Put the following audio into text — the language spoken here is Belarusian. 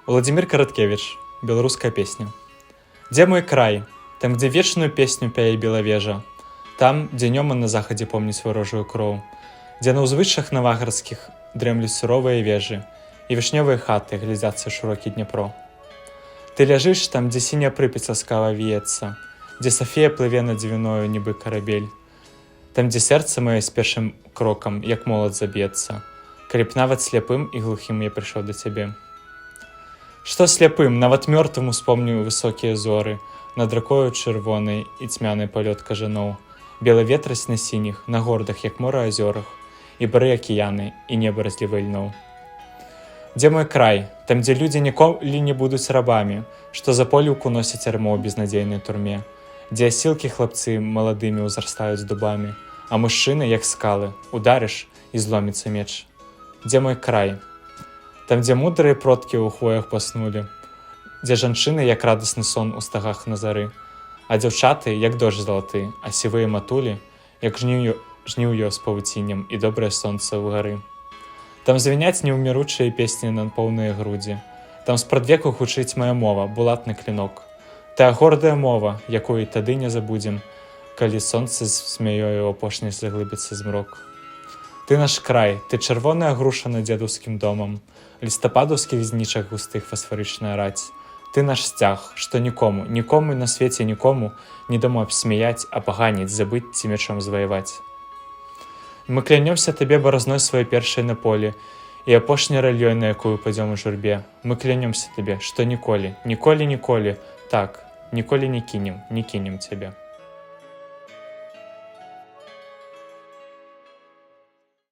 Владимир Караткевич. Беларуская песня. Дзе мой край? Там, где вечную песню пяе белавежа. Там, дзе днём на захадзе помніць варожую кроў. Дзе на ўзвышшах навагарскіх дрэмлюць суровыя вежы, і вішнёвыя хаты глядзяцца шырокі Дняпро. Ты ляжыш там, дзе сіняя Прыпяць ласкава віецца, дзе Сафія плыве над дзвіною, нібы карабель. Там, дзе сэрца маё з першым крокам, як молат заб'ецца, калі б нават сляпым і глухім я прыйшоў да цябе. Што сляпым, нават мёртвым успомню высокія зоры, над ракою чырвонай і цьмяны палёт кажаноў, белы ветраць на сініх, на гордах, як мора азёрах, і бары акіяны, і неба разлівы льноў. Дзе мой край, там, дзе людзі ніколі не будуць рабамі, што за поліўку носяць ярмо ў безнадзейнай турме, дзе асілкі хлапцы маладымі ўзрастаюць дубамі, а мужчыны, як скалы, ударыш і зломіцца меч. Дзе мой край? Там, дзе мудрыя продкі ў хвоях паснулі, дзе жанчыны, як радасны сон у стагах на зары, а дзяўчаты, як дождж залаты, а сівыя матулі, як жніўё з павуціннем і добрае сонца ў гары. Там звіняць неўміручыя песні на поўныя грудзі, там спрадвеку гучыць мая мова, булатны клінок. Тая гордая мова, якую тады не забудзем, калі сонца з змяёю апошняй заглыбіцца змрок. Ты наш край, ты чырвоная груша над дзедаўскім домам, лістападаўскіх знічак густых фасфарычная раць. Ты наш сцяг, што нікому на свеце нікому не дамо абсмяяць, апаганіць, забыць ці мечом зваяваць. Мы клянёмся табе баразной сваёй першай на полі і апошняй раллёй, на якую пойдзем у журбе. Мы клянёмся табе, што ніколі, так, ніколі не кінем цябе.